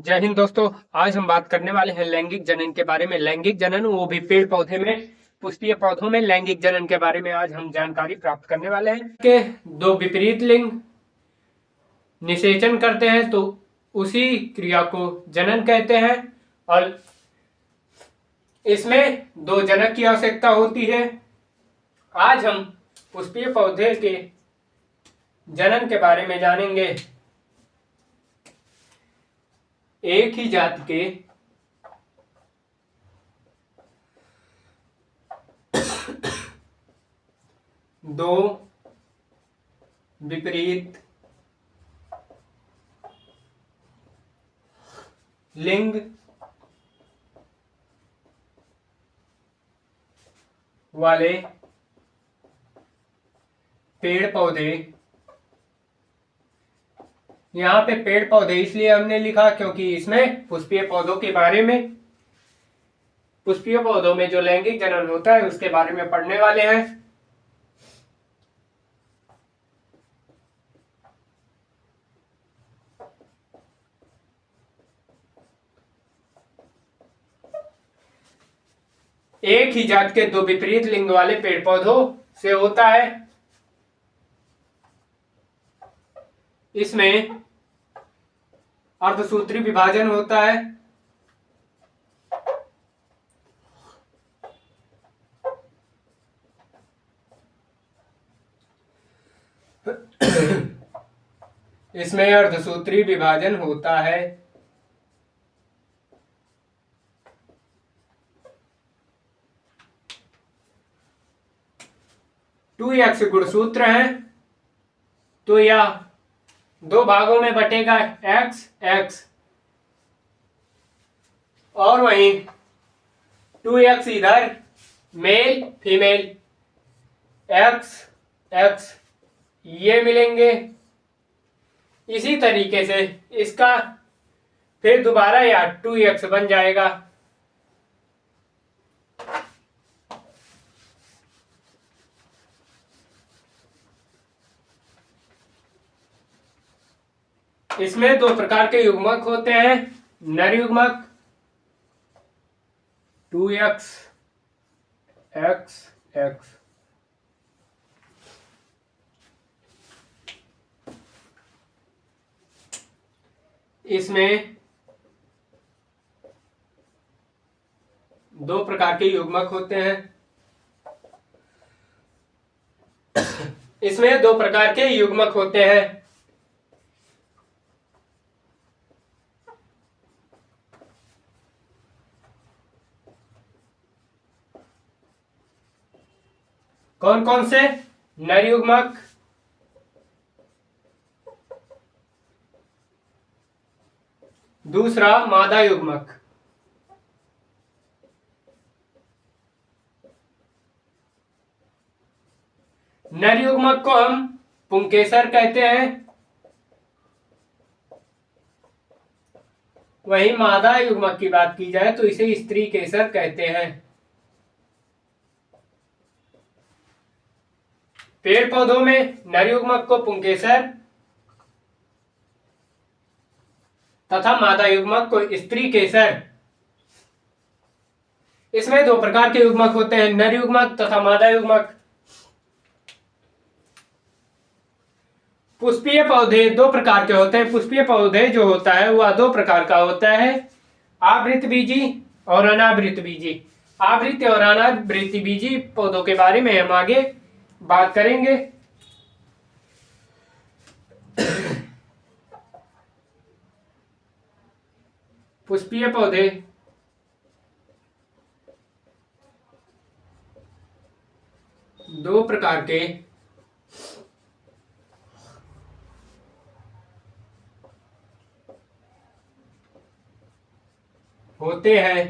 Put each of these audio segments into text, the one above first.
जय हिंद दोस्तों। आज हम बात करने वाले हैं लैंगिक जनन के बारे में। लैंगिक जनन वो भी पेड़ पौधे में, पुष्पीय पौधों में लैंगिक जनन के बारे में आज हम जानकारी प्राप्त करने वाले हैं। के दो विपरीत लिंग निषेचन करते हैं तो उसी क्रिया को जनन कहते हैं और इसमें दो जनक की आवश्यकता होती है। आज हम पुष्पीय पौधे के जनन के बारे में जानेंगे। एक ही जाति के दो विपरीत लिंग वाले पेड़ पौधे, यहाँ पे पेड़ पौधे इसलिए हमने लिखा क्योंकि इसमें पुष्पीय पौधों के बारे में, पुष्पीय पौधों में जो लैंगिक जनन होता है उसके बारे में पढ़ने वाले हैं। एक ही जात के दो विपरीत लिंग वाले पेड़ पौधों से होता है। इसमें अर्धसूत्री विभाजन होता है। इसमें अर्धसूत्री विभाजन होता है। टू एक्स गुणसूत्र है तो यह दो भागों में बटेगा, एक्स एक्स, और वहीं 2x इधर मेल फीमेल एक्स एक्स ये मिलेंगे। इसी तरीके से इसका फिर दोबारा या 2x बन जाएगा। इसमें दो प्रकार के युग्मक होते हैं। नर युग्मक 2x x x, इसमें दो प्रकार के युग्मक होते हैं। इसमें दो प्रकार के युग्मक होते हैं। कौन कौन से? नर युग्मक, दूसरा मादा युग्मक। नर युग्मक को हम पुंकेसर कहते हैं, वहीं मादा युग्मक की बात की जाए तो इसे स्त्री केसर कहते हैं। पेड़ पौधों में नर युग्मक को पुंकेसर तथा मादा युग्मक को स्त्री केसर। इसमें दो प्रकार के युग्मक होते हैं, नर युग्मक तथा मादा युग्मक। पुष्पीय पौधे दो प्रकार के होते हैं। पुष्पीय पौधे जो होता है वह दो प्रकार का होता है, आवृत बीजी और अनावृत बीजी। आवृत और अनावृत बीजी पौधों के बारे में हम आगे बात करेंगे। पुष्पीय पौधे दो प्रकार के होते हैं,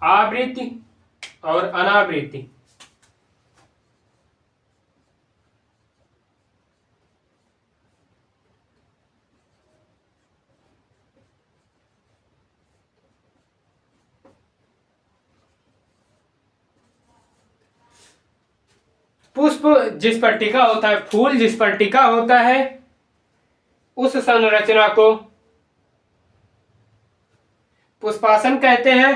आवृत्ति और अनावृत्ति। पुष्प जिस पर टिका होता है, फूल जिस पर टिका होता है, उस संरचना को पुष्पासन कहते हैं।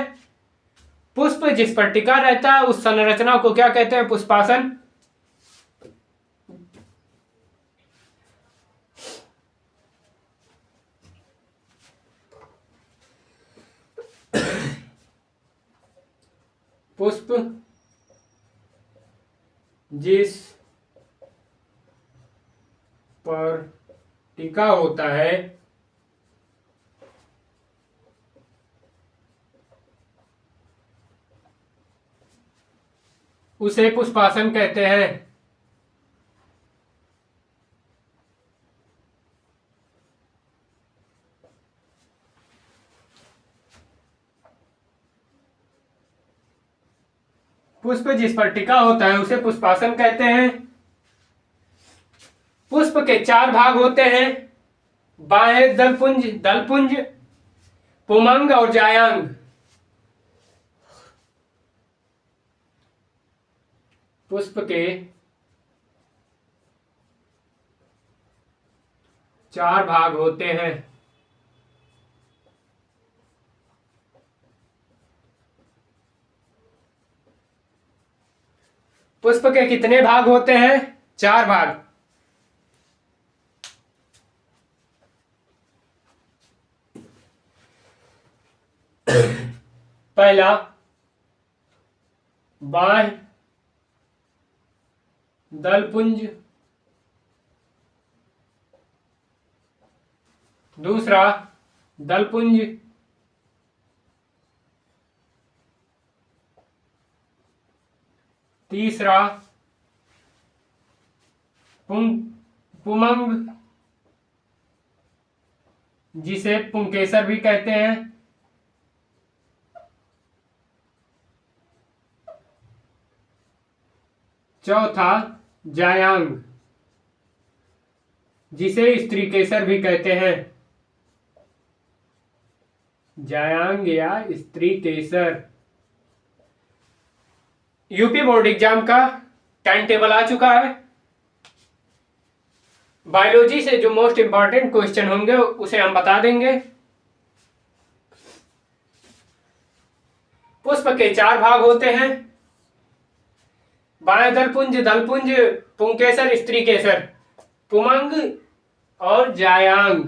पुष्प जिस पर टिका रहता है उस संरचना को क्या कहते हैं? पुष्पासन। पुष्प जिस पर टिका होता है उसे पुष्पासन कहते हैं। पुष्प जिस पर टिका होता है उसे पुष्पासन कहते हैं। पुष्प के 4 भाग होते हैं, बाह्य दलपुंज, दलपुंज, पुमंग और जायांग। पुष्प के 4 भाग होते हैं। पुष्प के कितने भाग होते हैं? 4 भाग। पहला बाह्य दलपुंज, दूसरा दलपुंज, तीसरा पुमंग जिसे पुंकेसर भी कहते हैं, चौथा जायांग जिसे स्त्रीकेसर भी कहते हैं। जायांग या स्त्रीकेसर। यूपी बोर्ड एग्जाम का टाइम टेबल आ चुका है। बायोलॉजी से जो मोस्ट इंपॉर्टेंट क्वेश्चन होंगे उसे हम बता देंगे। पुष्प के 4 भाग होते हैं, बाह्य दलपुंज, दलपुंज, पुंकेसर, स्त्रीकेसर, पुमंग और जायांग।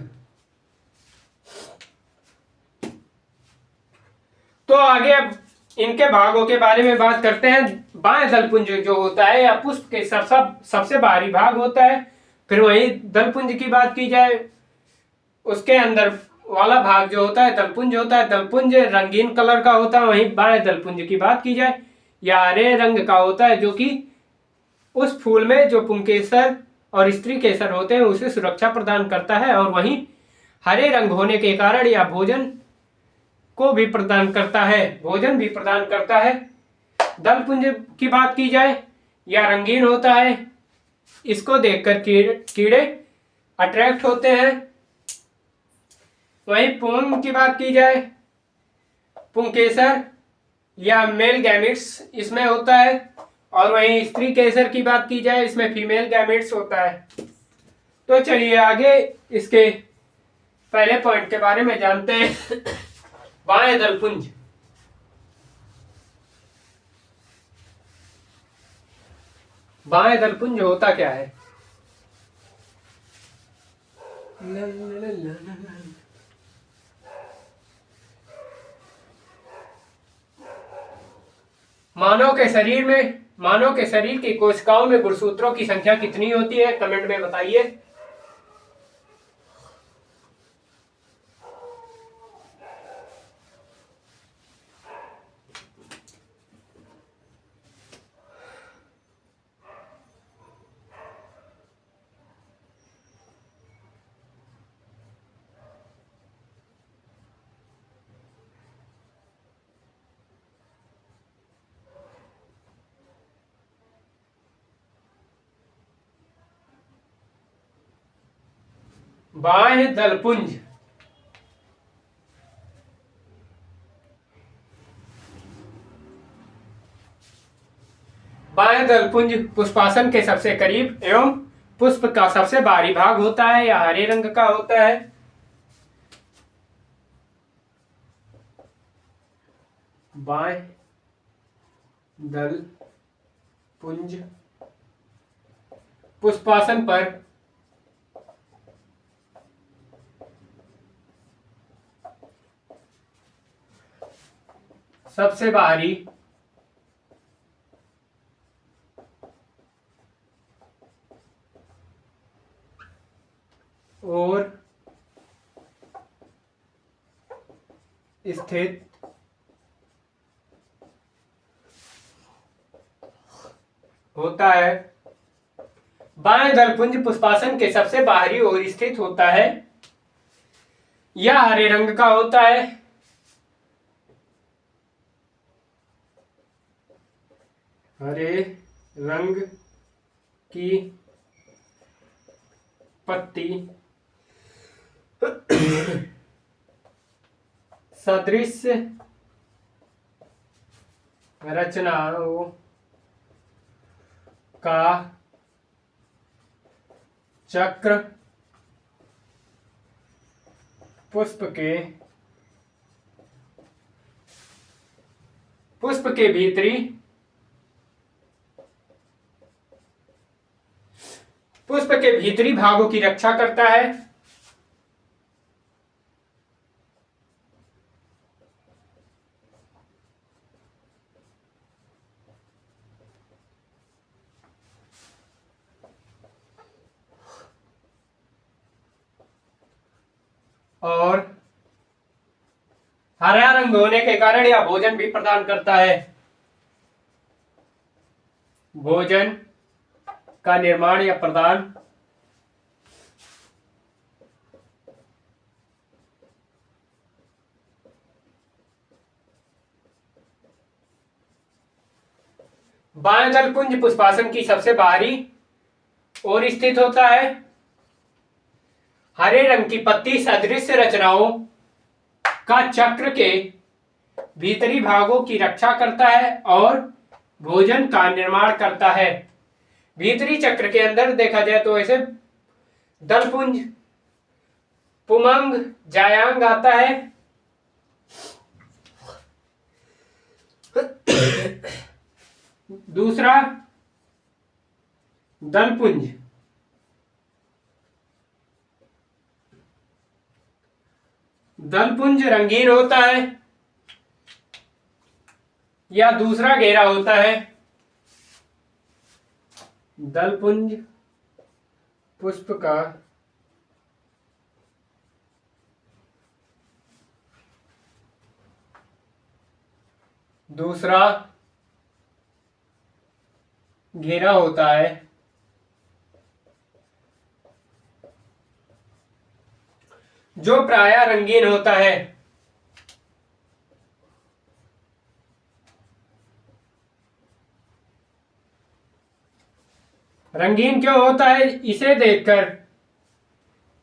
तो आगे अब इनके भागों के बारे में बात करते हैं। बाह्य दलपुंज जो होता है या पुष्प के सबसे बाहरी भाग होता है। फिर वही दलपुंज की बात की जाए, उसके अंदर वाला भाग जो होता है दलपुंज होता है। दलपुंज रंगीन कलर का होता है। वहीं बाह्य दलपुंज की बात की जाए या हरे रंग का होता है, जो कि उस फूल में जो पुंकेसर और स्त्रीकेसर होते हैं उसे सुरक्षा प्रदान करता है, और वहीं हरे रंग होने के कारण या भोजन को भी प्रदान करता है, भोजन भी प्रदान करता है। दलपुंज की बात की जाए या रंगीन होता है, इसको देखकर कीड़े अट्रैक्ट होते हैं। वहीं पुमंग की बात की जाए, पुंकेसर या मेल गैमेट्स इसमें होता है, और वहीं स्त्रीकेसर की बात की जाए इसमें फीमेल गैमेट्स होता है। तो चलिए आगे इसके पहले पॉइंट के बारे में जानते हैं। बाह्य दलपुंज। बाह्य दलपुंज होता क्या है? मानव के शरीर की कोशिकाओं में गुणसूत्रों की संख्या कितनी होती है? कमेंट में बताइए। बाह्य दलपुंज बाह्य दलपुंज पुष्पासन के सबसे करीब एवं पुष्प का सबसे बाहरी भाग होता है या हरे रंग का होता है? बाएं दल पुंज पुष्पासन पर सबसे बाहरी और स्थित होता है। बाएं दलपुंज पुष्पासन के सबसे बाहरी ओर स्थित होता है। यह हरे रंग का होता है। हरे रंग की पत्ती सदृश रचनाओं का चक्र पुष्प के भीतरी भागों की रक्षा करता है। और हरा रंग होने के कारण यह भोजन भी प्रदान करता है। भोजन का निर्माण या प्रदान बाएं दलपुंज पुष्पासन की सबसे बाहरी ओर स्थित होता है। हरे रंग की पत्ती सदृश रचनाओं का चक्र के भीतरी भागों की रक्षा करता है और भोजन का निर्माण करता है। भीतरी चक्र के अंदर देखा जाए तो ऐसे दलपुंज, पुमंग, जायांग आता है। दूसरा दलपुंज रंगीन होता है या दूसरा घेरा होता है। दलपुंज पुष्प का दूसरा घेरा होता है। जो प्रायः रंगीन होता है। रंगीन क्यों होता है? इसे देखकर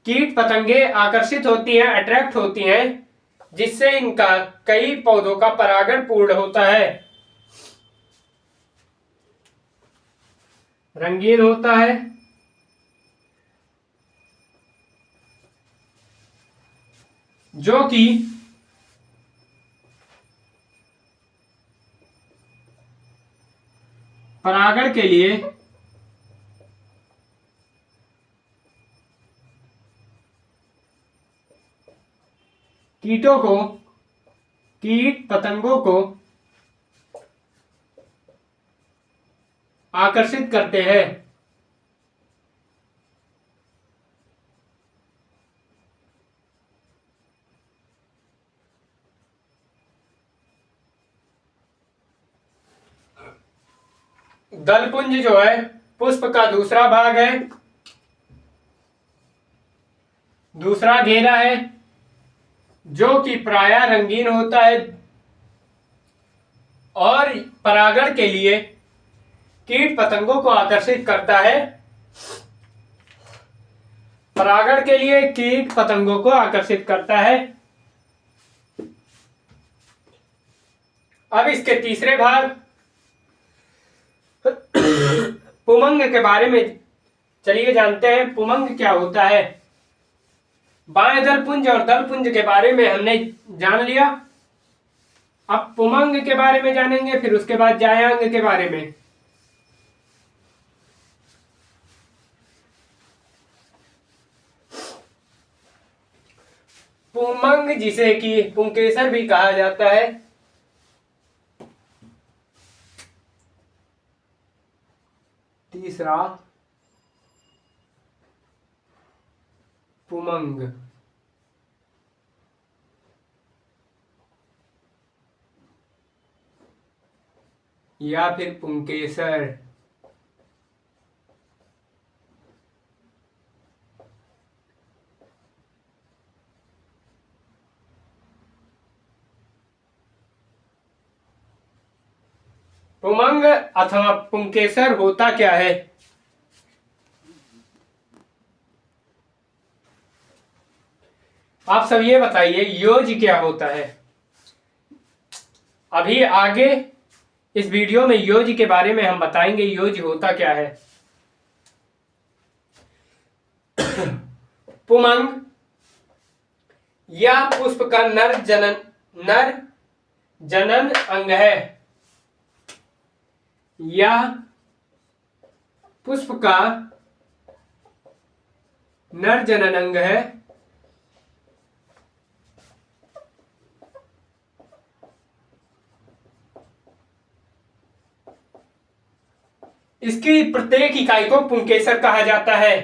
कीट पतंगे आकर्षित होती हैं, अट्रैक्ट होती हैं, जिससे इनका कई पौधों का परागण पूर्ण होता है। रंगीन होता है जो कि परागण के लिए कीट पतंगों को आकर्षित करते हैं। दलपुंज जो है पुष्प का दूसरा भाग है, दूसरा घेरा है, जो कि प्रायः रंगीन होता है और परागण के लिए कीट पतंगों को आकर्षित करता है। परागण के लिए कीट पतंगों को आकर्षित करता है। अब इसके तीसरे भाग पुमंग के बारे में चलिए जानते हैं पुमंग क्या होता है। बाएं दलपुंज और दलपुंज के बारे में हमने जान लिया। अब पुमंग के बारे में जानेंगे, फिर उसके बाद जायांग के बारे में। पुमंग, जिसे कि पुंकेसर भी कहा जाता है, तीसरा पुमंग, या फिर पुंकेसर। पुमंग अथवा पुंकेसर होता क्या है? आप सब ये बताइए, योज क्या होता है? अभी आगे इस वीडियो में योज के बारे में हम बताएंगे, योज होता क्या है। पुमंग यह पुष्प का नर जनन अंग है। यह पुष्प का नर जनन अंग है। इसकी प्रत्येक इकाई को पुंकेसर कहा जाता है।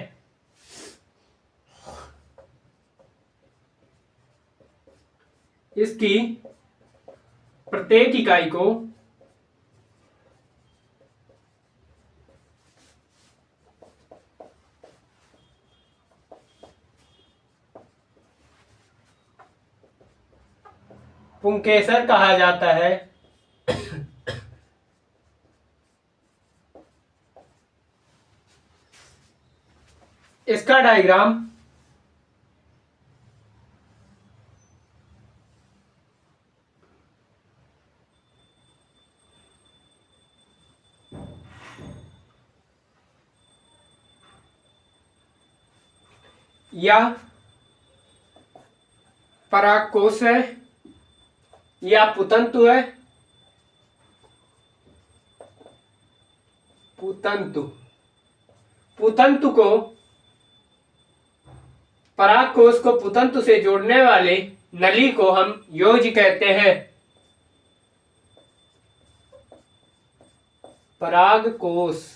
इसकी प्रत्येक इकाई को पुंकेसर कहा जाता है। इसका डायग्राम यह परागकोश है, या पुतंतु है। पुतंतु को, परागकोश को पुतंतु से जोड़ने वाले नली को हम योज कहते हैं। परागकोश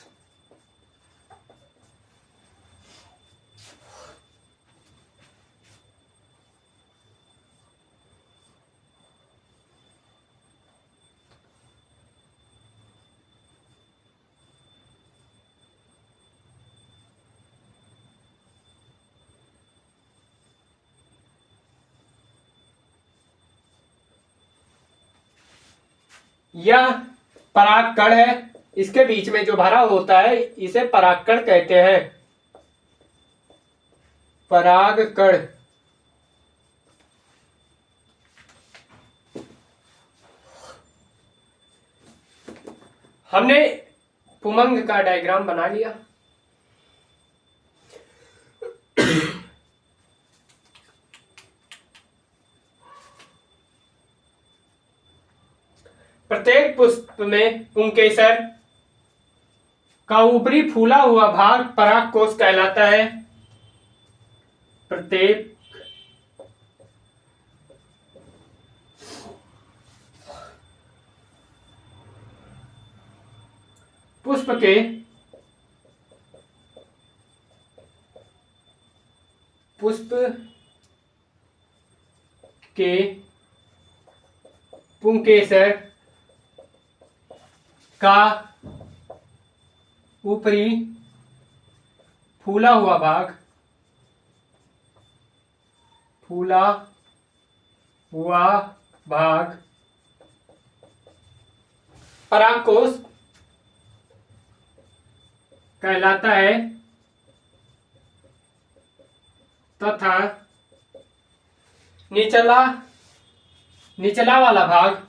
यह परागकण है। इसके बीच में जो भरा होता है इसे परागकण कहते हैं। परागकण। हमने पुमंग का डायग्राम बना लिया। प्रत्येक पुष्प में पुंकेसर का ऊपरी फूला हुआ भाग परागकोश कहलाता है। प्रत्येक पुष्प के पुंकेसर का ऊपरी फूला हुआ भाग परागकोश कहलाता है, तथा निचला वाला भाग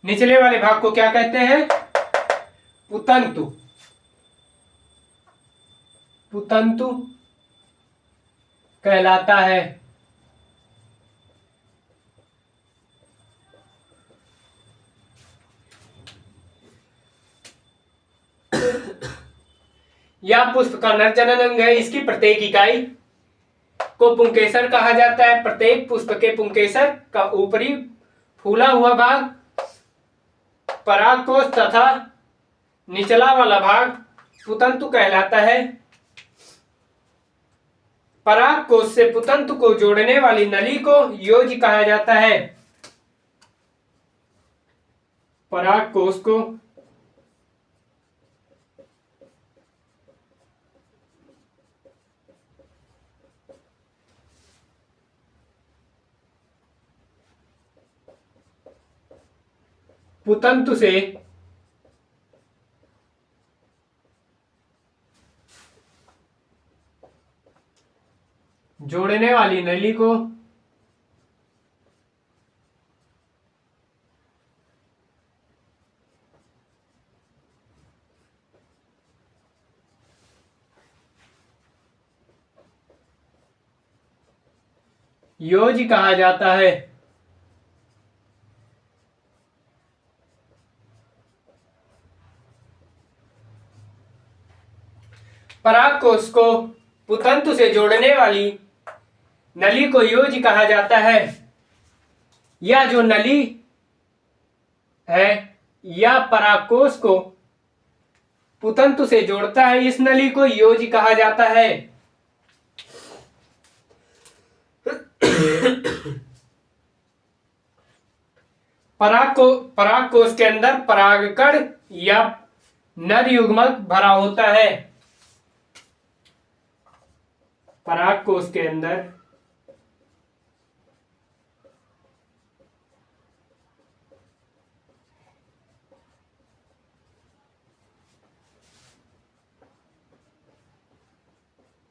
निचले वाले भाग को क्या कहते हैं? पुतंतु। पुतंतु कहलाता है। यह पुष्प का नर जनन अंग है। इसकी प्रत्येक इकाई को पुंकेसर कहा जाता है। प्रत्येक पुष्प के पुंकेसर का ऊपरी फूला हुआ भाग परागकोश तथा निचला वाला भाग पुतंतु कहलाता है। परागकोश से पुतंतु को जोड़ने वाली नली को योज कहा जाता है। परागकोश को पुतंतु से जोड़ने वाली नली को योज कहा जाता है। परागकोश को पुतंतु से जोड़ने वाली नली को योज कहा जाता है। यह जो नली है या परागकोश को पुतंतु से जोड़ता है, इस नली को योज कहा जाता है। परागकोश के अंदर परागकण या नर युग्मक भरा होता है। परागकोश के अंदर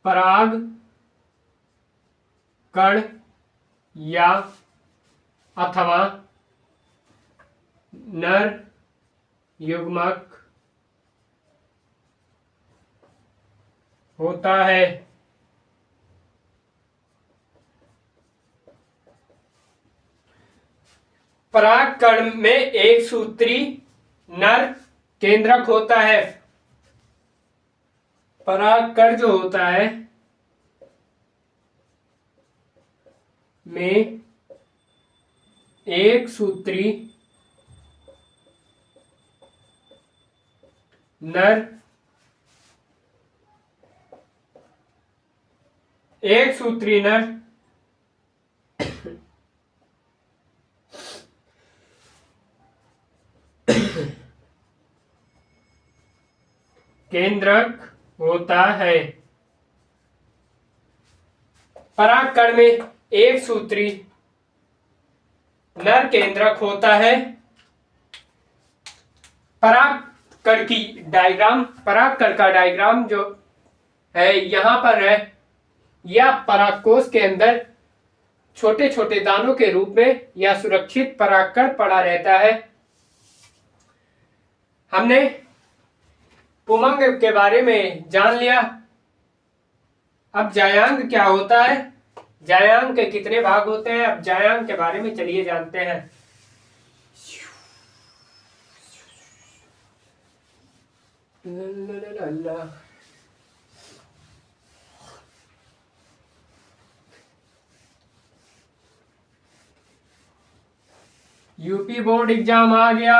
पराग कण या अथवा नर युग्मक होता है। परागकण में एक सूत्री नर केंद्रक होता है। परागकण जो होता है में एक सूत्री नर केंद्रक होता है। परागकण में एक सूत्री नर केंद्रक होता है। परागकण की डायग्राम, परागकण का डायग्राम जो है यहां पर है। यह परागकोश के अंदर छोटे छोटे दानों के रूप में यह सुरक्षित परागकण पड़ा रहता है। हमने पुमंग के बारे में जान लिया। अब जायांग क्या होता है, जायांग के कितने भाग होते हैं, अब जायांग के बारे में चलिए जानते हैं। यूपी बोर्ड एग्जाम आ गया।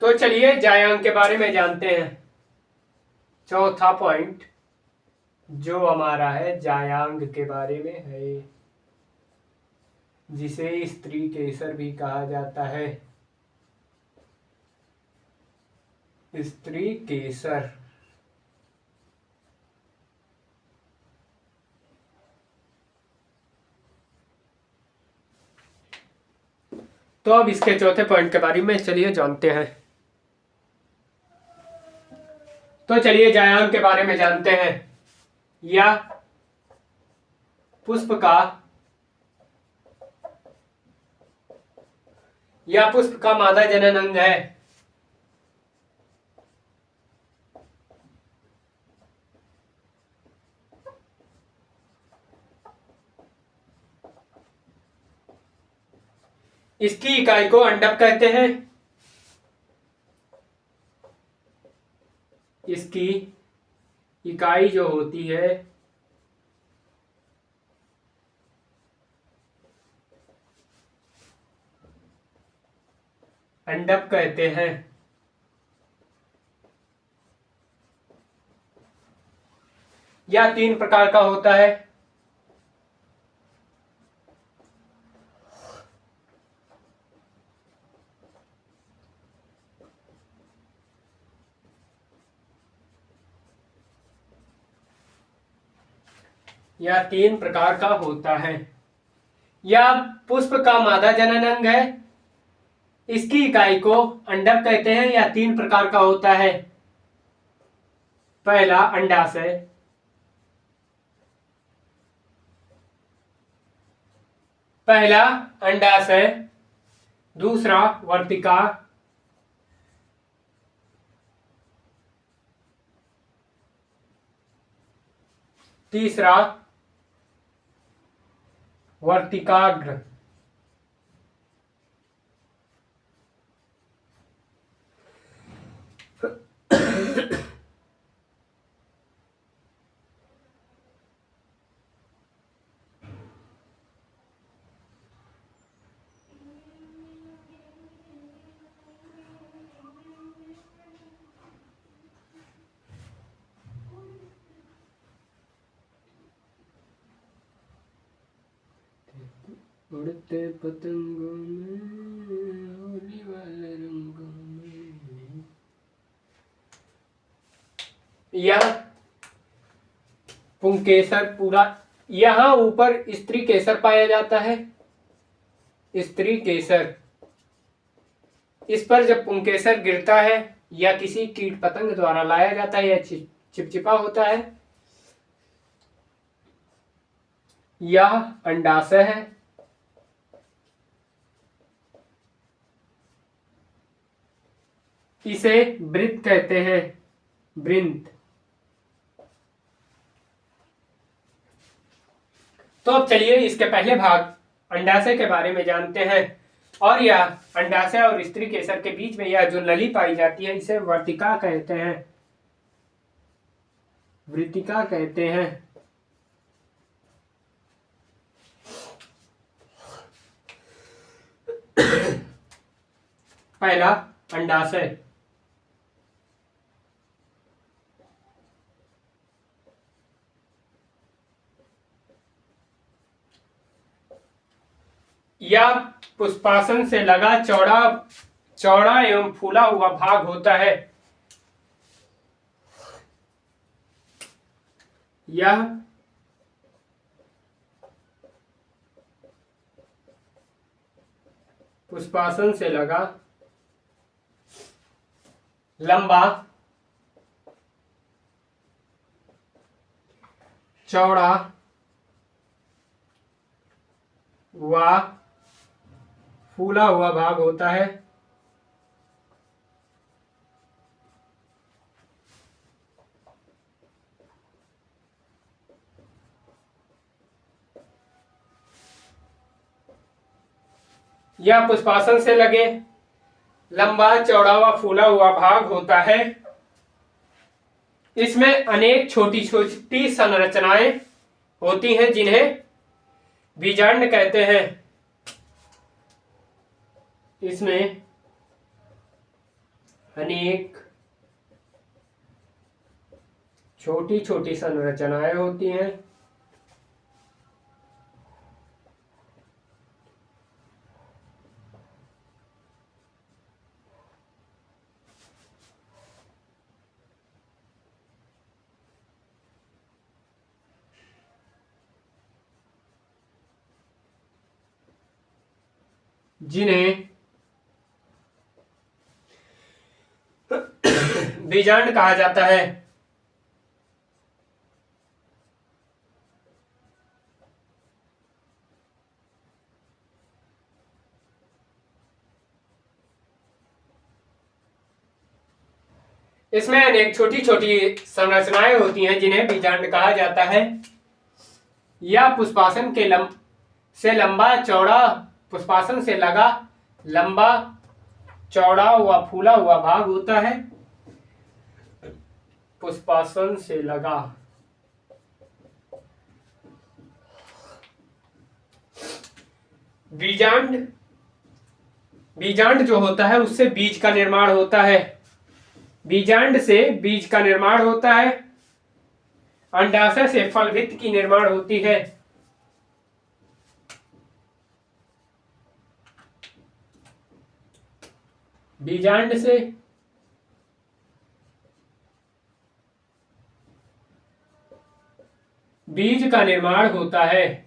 तो चलिए जायांग के बारे में जानते हैं। चौथा पॉइंट जो हमारा है जायांग के बारे में है, जिसे स्त्री केसर भी कहा जाता है। स्त्री केसर तो अब इसके चौथे पॉइंट के बारे में चलिए जानते हैं। तो चलिए व्यायाम के बारे में जानते हैं। या पुष्प का मादा जनन अंग है। इसकी इकाई को अंडक कहते हैं। इसकी इकाई जो होती है अंडक कहते हैं। यह 3 प्रकार का होता है। यह 3 प्रकार का होता है। यह पुष्प का मादा जनन अंग है। इसकी इकाई को अंडक कहते हैं। यह 3 प्रकार का होता है। पहला अंडाशय, दूसरा वर्तिका, तीसरा वर्तिकाग्र। उड़ते पतंगों में होली वाले रंगों में। यह पुंकेसर पूरा, यहाँ ऊपर स्त्री केसर पाया जाता है। स्त्री केसर, इस पर जब पुंकेसर गिरता है या किसी कीट पतंग द्वारा लाया जाता है या चिपचिपा होता है, यह अंडाशय है। इसे वृत्त कहते हैं। वृंत। तो अब चलिए इसके पहले भाग अंडाशय के बारे में जानते हैं। और यह अंडाशय और स्त्री केसर के बीच में यह जो नली पाई जाती है इसे वर्तिका कहते हैं। वृत्तिका कहते हैं। पहला अंडाशय, यह पुष्पासन से लगा चौड़ा एवं फूला हुआ भाग होता है। यह पुष्पासन से लगा लंबा चौड़ा व फूला हुआ भाग होता है। यह पुष्पासन से लगे लंबा चौड़ा व फूला हुआ भाग होता है। इसमें अनेक छोटी छोटी संरचनाएं होती हैं जिन्हें बीजांड कहते हैं। इसमें अनेक छोटी छोटी संरचनाएं होती हैं जिन्हें बीजांड कहा जाता है। इसमें अनेक छोटी छोटी संरचनाएं होती हैं जिन्हें बीजांड कहा जाता है। यह पुष्पासन से लंबा चौड़ा, पुष्पासन से लगा लंबा चौड़ा हुआ फूला हुआ भाग होता है। पुष्पासन से लगा बीजांड जो होता है उससे बीज का निर्माण होता है। बीजांड से बीज का निर्माण होता है। अंडाशय से फल भित्ति की निर्माण होती है। बीजांड से बीज का निर्माण होता है।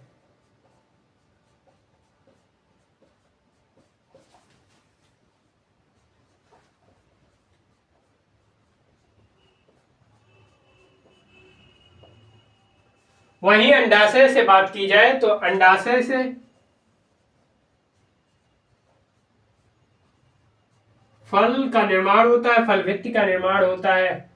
वहीं अंडाशय से बात की जाए तो अंडाशय से फल का निर्माण होता है, फल भित्ति का निर्माण होता है।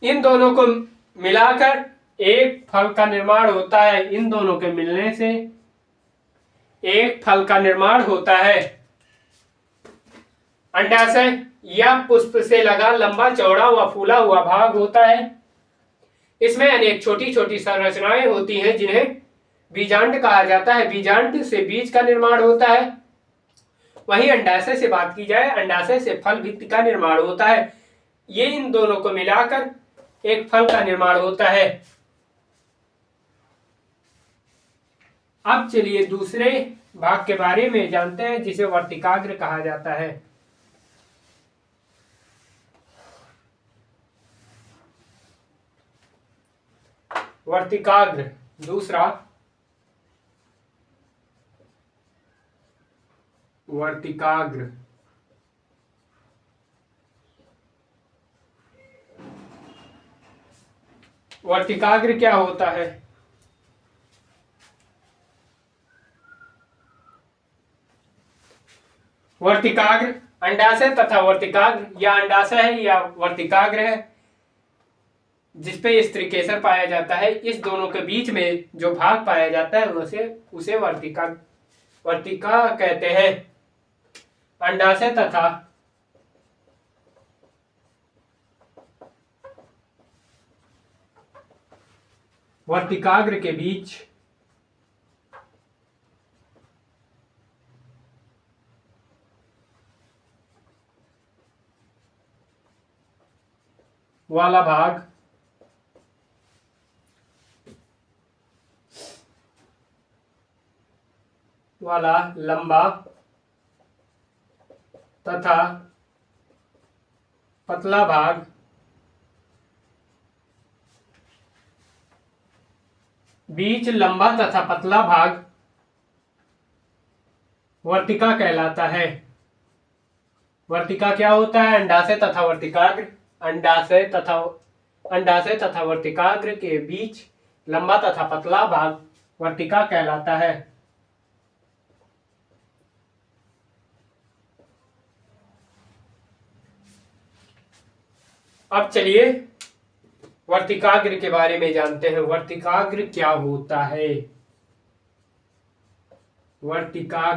इन दोनों को मिलाकर एक फल का निर्माण होता है। इन दोनों के मिलने से एक फल का निर्माण होता है। अंडाशय या पुष्प से लगा लंबा चौड़ा हुआ फूला हुआ भाग होता है। इसमें अनेक छोटी छोटी संरचनाएं होती हैं जिन्हें बीजांड कहा जाता है। बीजांड से बीज का निर्माण होता है। वहीं अंडाशय से बात की जाए, अंडाशय से फल भित्ति का निर्माण होता है। ये इन दोनों को मिलाकर एक फल का निर्माण होता है। अब चलिए दूसरे भाग के बारे में जानते हैं जिसे वर्तिकाग्र कहा जाता है। वर्तिकाग्र दूसरा, वर्तिकाग्र वर्तिकाग्र क्या होता है? वर्तिकाग्र अंडाशय तथा वर्तिकाग्र या अंडाशय है या वर्तिकाग्र है जिसपे स्त्रीकेसर पाया जाता है। इस दोनों के बीच में जो भाग पाया जाता है उसे वर्तिका कहते हैं। अंडाशय तथा वर्तिकाग्र के बीच वाला भाग वाला लंबा तथा पतला भाग बीच लंबा तथा पतला भाग वर्तिका कहलाता है। वर्तिका क्या होता है? अंडाशय तथा वर्तिकाग्र, अंडाशय तथा वर्तिकाग्र के बीच लंबा तथा पतला भाग वर्तिका कहलाता है। अब चलिए वर्तिकाग्र के बारे में जानते हैं। वर्तिकाग्र क्या होता है? वर्तिका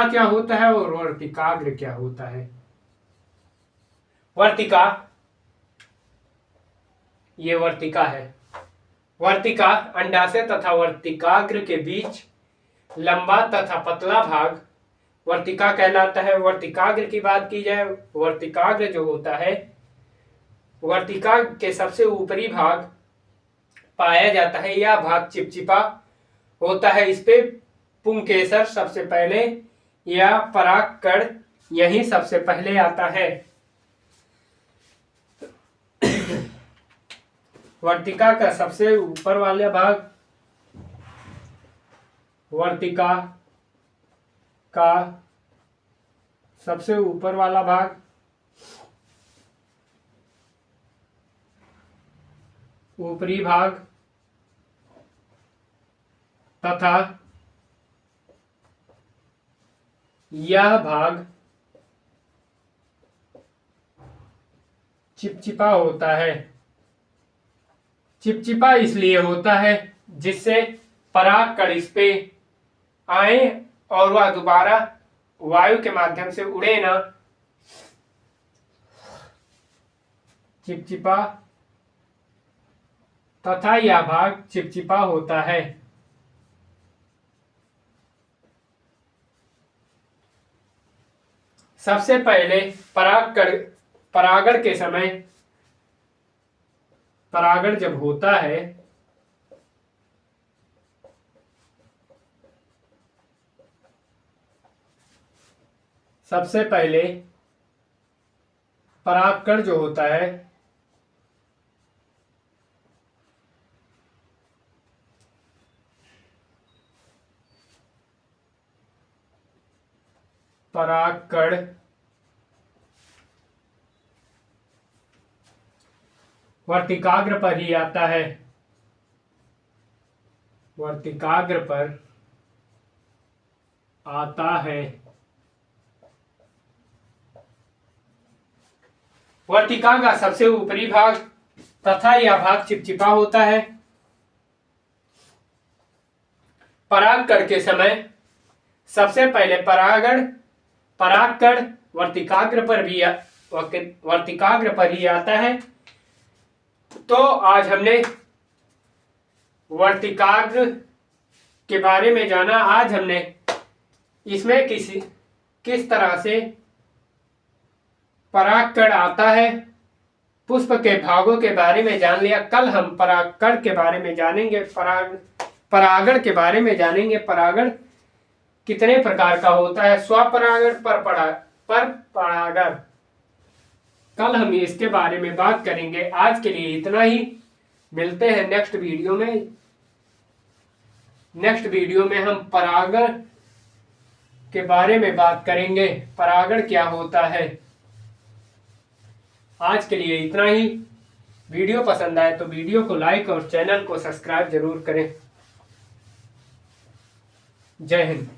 क्या होता है और वर्तिकाग्र क्या होता है? वर्तिका, ये वर्तिका है। वर्तिका अंडाशय तथा वर्तिकाग्र के बीच लंबा तथा पतला भाग वर्तिका कहलाता है। वर्तिकाग्र की बात की जाए, वर्तिकाग्र जो होता है वर्तिका के सबसे ऊपरी भाग पाया जाता है, यह भाग चिपचिपा होता है। इस पे पुंकेसर सबसे पहले या परागकण यही सबसे पहले आता है। वर्तिका का सबसे ऊपर वाला भाग, वर्तिका का सबसे ऊपर वाला भाग ऊपरी भाग तथा यह भाग चिपचिपा होता है। चिपचिपा इसलिए होता है जिससे परागकण इस पे आए और वह दोबारा वायु के माध्यम से उड़े ना। चिपचिपा तथा यह भाग चिपचिपा होता है। सबसे पहले परागण के समय, परागण जब होता है सबसे पहले परागकण जो होता है परागकण वर्तिकाग्र पर ही आता है। वर्तिकाग्र पर आता है। वर्तिका का सबसे ऊपरी भाग तथा यह भाग चिपचिपा होता है। परागकण के समय सबसे पहले परागकण वर्तिकाग्र पर ही आता है। तो आज हमने वर्तिकाग्र के बारे में जाना। आज हमने इसमें किस तरह से परागकण आता है, पुष्प के भागों के बारे में जान लिया। कल हम परागकण के बारे में जानेंगे, परागण के बारे में जानेंगे। परागण कितने प्रकार का होता है, स्वपरागण, पर परागण। कल हम इसके बारे में बात करेंगे। आज के लिए इतना ही, मिलते हैं नेक्स्ट वीडियो में। नेक्स्ट वीडियो में हम परागण के बारे में बात करेंगे, परागण क्या होता है। आज के लिए इतना ही। वीडियो पसंद आए तो वीडियो को लाइक और चैनल को सब्सक्राइब जरूर करें। जय हिंद।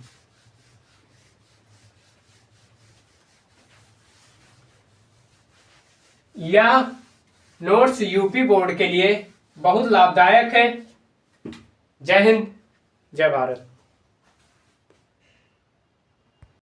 यह नोट्स यूपी बोर्ड के लिए बहुत लाभदायक है। जय हिंद, जय भारत।